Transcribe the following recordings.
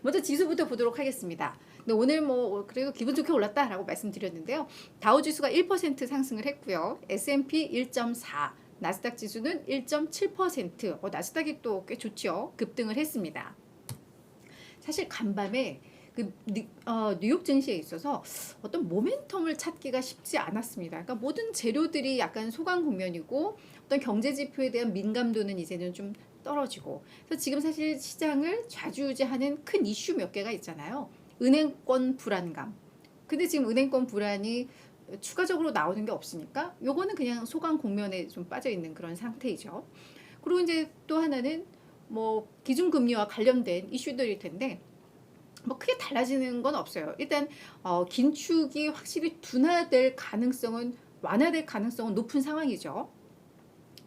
먼저 지수부터 보도록 하겠습니다. 근데 오늘 뭐 그래도 기분 좋게 올랐다라고 말씀드렸는데요. 다우 지수가 1% 상승을 했고요. S&P 1.4, 나스닥 지수는 1.7%. 나스닥이 또 꽤 좋죠. 급등을 했습니다. 사실 간밤에 뉴욕 증시에 있어서 어떤 모멘텀을 찾기가 쉽지 않았습니다. 그러니까 모든 재료들이 약간 소강 국면이고 어떤 경제 지표에 대한 민감도는 이제는 좀 떨어지고, 그래서 지금 사실 시장을 좌지우지하는 큰 이슈 몇 개가 있잖아요. 은행권 불안감. 근데 지금 은행권 불안이 추가적으로 나오는 게 없으니까 요거는 그냥 소강 국면에 좀 빠져 있는 그런 상태이죠. 그리고 이제 또 하나는 뭐 기준금리와 관련된 이슈들일 텐데 뭐 크게 달라지는 건 없어요. 일단 긴축이 확실히 완화될 가능성은 높은 상황이죠.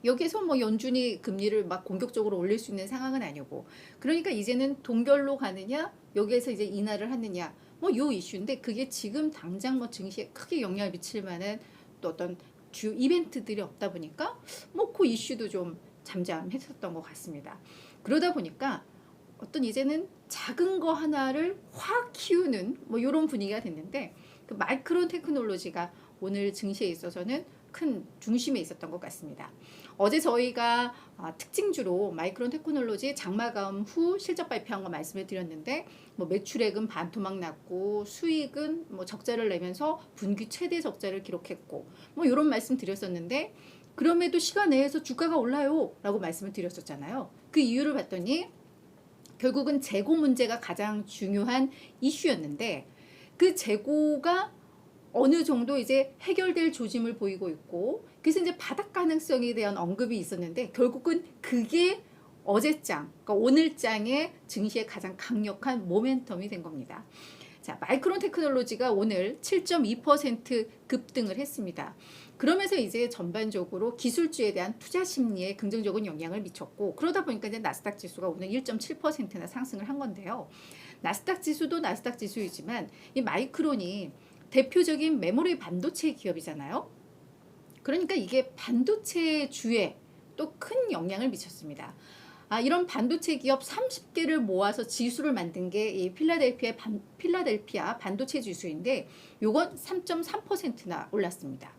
여기에서 뭐 연준이 금리를 막 공격적으로 올릴 수 있는 상황은 아니고, 그러니까 이제는 동결로 가느냐 여기에서 이제 인하를 하느냐 뭐 요 이슈인데, 그게 지금 당장 뭐 증시에 크게 영향을 미칠 만한 또 어떤 주요 이벤트들이 없다 보니까 뭐 그 이슈도 좀 잠잠했었던 것 같습니다. 그러다 보니까 어떤 이제는 작은 거 하나를 확 키우는 뭐 이런 분위기가 됐는데, 그 마이크론 테크놀로지가 오늘 증시에 있어서는 큰 중심에 있었던 것 같습니다. 어제 저희가 특징주로 마이크론 테크놀로지 장마감 후 실적 발표한 거 말씀을 드렸는데, 뭐 매출액은 반토막 났고 수익은 뭐 적자를 내면서 분기 최대 적자를 기록했고 뭐 이런 말씀 드렸었는데, 그럼에도 시간 내에서 주가가 올라요 라고 말씀을 드렸었잖아요. 그 이유를 봤더니 결국은 재고 문제가 가장 중요한 이슈였는데, 그 재고가 어느 정도 이제 해결될 조짐을 보이고 있고, 그래서 이제 바닥 가능성에 대한 언급이 있었는데, 결국은 그게 어제장, 그러니까 오늘장의 증시의 가장 강력한 모멘텀이 된 겁니다. 자, 마이크론 테크놀로지가 오늘 7.2% 급등을 했습니다. 그러면서 이제 전반적으로 기술주에 대한 투자 심리에 긍정적인 영향을 미쳤고, 그러다 보니까 이제 나스닥 지수가 오늘 1.7%나 상승을 한 건데요. 나스닥 지수도 나스닥 지수이지만 이 마이크론이 대표적인 메모리 반도체 기업이잖아요. 그러니까 이게 반도체 주에 또 큰 영향을 미쳤습니다. 이런 반도체 기업 30개를 모아서 지수를 만든 게 이 필라델피아 반도체 지수인데, 요건 3.3%나 올랐습니다.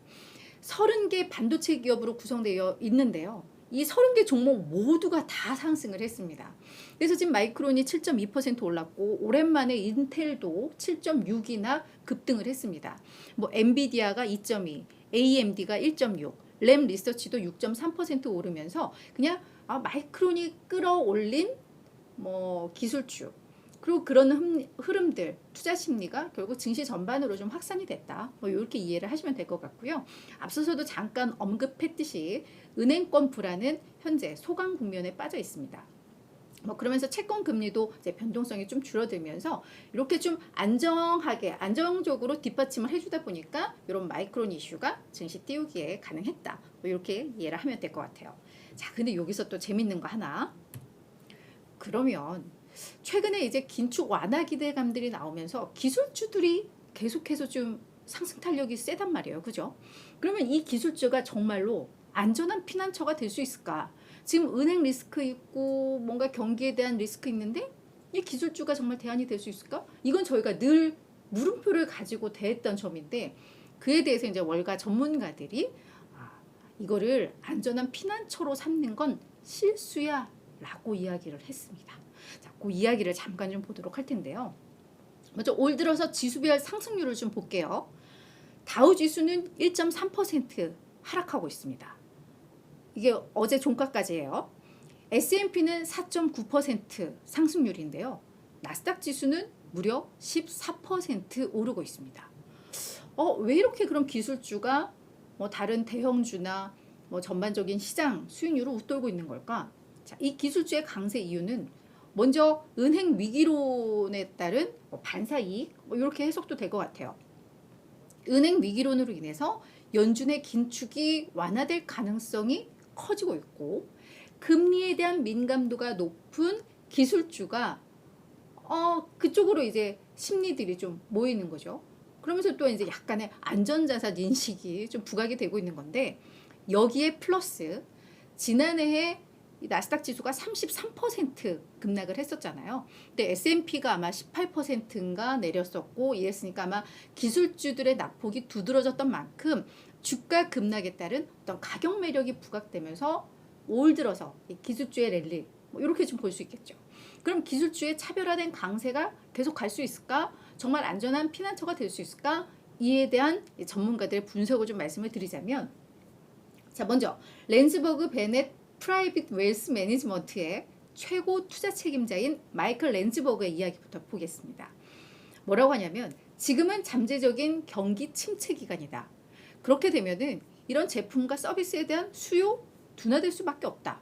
30개 반도체 기업으로 구성되어 있는데요. 이 30개 종목 모두가 다 상승을 했습니다. 그래서 지금 마이크론이 7.2% 올랐고, 오랜만에 인텔도 7.6이나 급등을 했습니다. 뭐 엔비디아가 2.2, AMD가 1.6, 램 리서치도 6.3% 오르면서 그냥 마이크론이 끌어올린 뭐 기술주, 그리고 그런 흐름들, 투자 심리가 결국 증시 전반으로 좀 확산이 됐다. 뭐 이렇게 이해를 하시면 될 것 같고요. 앞서서도 잠깐 언급했듯이 은행권 불안은 현재 소강 국면에 빠져 있습니다. 뭐 그러면서 채권 금리도 이제 변동성이 좀 줄어들면서 이렇게 좀 안정적으로 뒷받침을 해주다 보니까 이런 마이크론 이슈가 증시 띄우기에 가능했다. 뭐 이렇게 이해를 하면 될 것 같아요. 자, 근데 여기서 또 재밌는 거 하나. 그러면 최근에 이제 긴축 완화 기대감들이 나오면서 기술주들이 계속해서 좀 상승 탄력이 세단 말이에요. 그죠? 그러면 이 기술주가 정말로 안전한 피난처가 될 수 있을까? 지금 은행 리스크 있고 뭔가 경기에 대한 리스크 있는데 이 기술주가 정말 대안이 될 수 있을까? 이건 저희가 늘 물음표를 가지고 대했던 점인데, 그에 대해서 이제 월가 전문가들이 이거를 안전한 피난처로 삼는 건 실수야 라고 이야기를 했습니다. 자, 그 이야기를 잠깐 좀 보도록 할 텐데요. 먼저 올 들어서 지수별 상승률을 좀 볼게요. 다우 지수는 1.3% 하락하고 있습니다. 이게 어제 종가까지예요. S&P는 4.9% 상승률인데요. 나스닥 지수는 무려 14% 오르고 있습니다. 왜 이렇게 그런 기술주가 뭐 다른 대형주나 뭐 전반적인 시장 수익률을 웃돌고 있는 걸까? 자, 이 기술주의 강세 이유는 먼저 은행 위기론에 따른 반사 이익, 이렇게 해석도 될 것 같아요. 은행 위기론으로 인해서 연준의 긴축이 완화될 가능성이 커지고 있고, 금리에 대한 민감도가 높은 기술주가 그쪽으로 이제 심리들이 좀 모이는 거죠. 그러면서 또 이제 약간의 안전자산 인식이 좀 부각이 되고 있는 건데, 여기에 플러스 지난해에 이 나스닥 지수가 33% 급락을 했었잖아요. 근데 S&P가 아마 18%인가 내렸었고 이랬으니까 아마 기술주들의 낙폭이 두드러졌던 만큼 주가 급락에 따른 어떤 가격 매력이 부각되면서 올 들어서 이 기술주의 랠리 뭐 이렇게 좀 볼 수 있겠죠. 그럼 기술주의 차별화된 강세가 계속 갈 수 있을까? 정말 안전한 피난처가 될 수 있을까? 이에 대한 전문가들의 분석을 좀 말씀을 드리자면, 자, 먼저 랜스버그 베넷 프라이빗 웰스 매니지먼트의 최고 투자 책임자인 마이클 랜스버그의 이야기부터 보겠습니다. 뭐라고 하냐면, 지금은 잠재적인 경기 침체 기간이다. 그렇게 되면은 이런 제품과 서비스에 대한 수요 둔화될 수밖에 없다.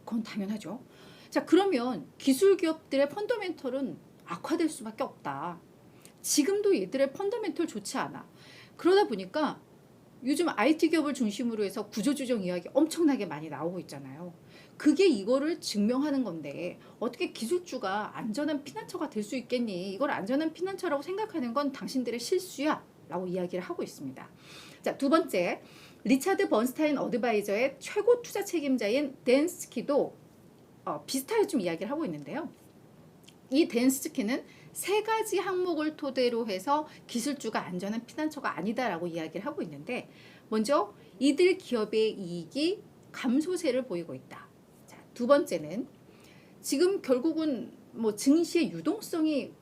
그건 당연하죠. 자, 그러면 기술 기업들의 펀더멘털은 악화될 수밖에 없다. 지금도 얘들의 펀더멘털 좋지 않아. 그러다 보니까 요즘 IT 기업을 중심으로 해서 구조조정 이야기 엄청나게 많이 나오고 있잖아요. 그게 이거를 증명하는 건데 어떻게 기술주가 안전한 피난처가 될 수 있겠니? 이걸 안전한 피난처라고 생각하는 건 당신들의 실수야 라고 이야기를 하고 있습니다. 자, 두 번째, 리차드 번스타인 어드바이저의 최고 투자 책임자인 댄 스키도 비슷하게 좀 이야기를 하고 있는데요. 이 댄 스키는 세 가지 항목을 토대로 해서 기술주가 안전한 피난처가 아니다라고 이야기를 하고 있는데, 먼저 이들 기업의 이익이 감소세를 보이고 있다. 자, 두 번째는 지금 결국은 뭐 증시의 유동성이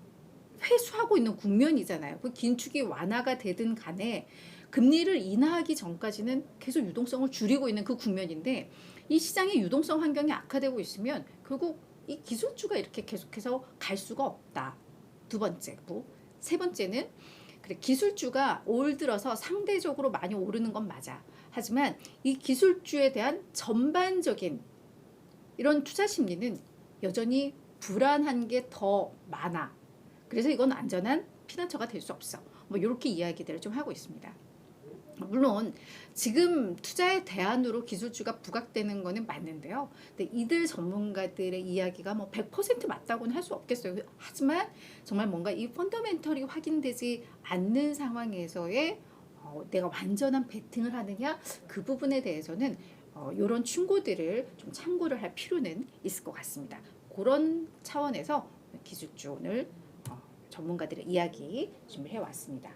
회수하고 있는 국면이잖아요. 그 긴축이 완화가 되든 간에 금리를 인하하기 전까지는 계속 유동성을 줄이고 있는 그 국면인데, 이 시장의 유동성 환경이 악화되고 있으면 결국 이 기술주가 이렇게 계속해서 갈 수가 없다. 두 번째고, 세 번째는 그래, 기술주가 올 들어서 상대적으로 많이 오르는 건 맞아. 하지만 이 기술주에 대한 전반적인 이런 투자 심리는 여전히 불안한 게 더 많아. 그래서 이건 안전한 피난처가 될 수 없어. 뭐 이렇게 이야기들을 좀 하고 있습니다. 물론 지금 투자의 대안으로 기술주가 부각되는 거는 맞는데요. 근데 이들 전문가들의 이야기가 뭐 100% 맞다고는 할 수 없겠어요. 하지만 정말 뭔가 이 펀더멘털이 확인되지 않는 상황에서의 내가 완전한 베팅을 하느냐, 그 부분에 대해서는 이런 충고들을 좀 참고를 할 필요는 있을 것 같습니다. 그런 차원에서 기술주 오늘 전문가들의 이야기 준비해 왔습니다.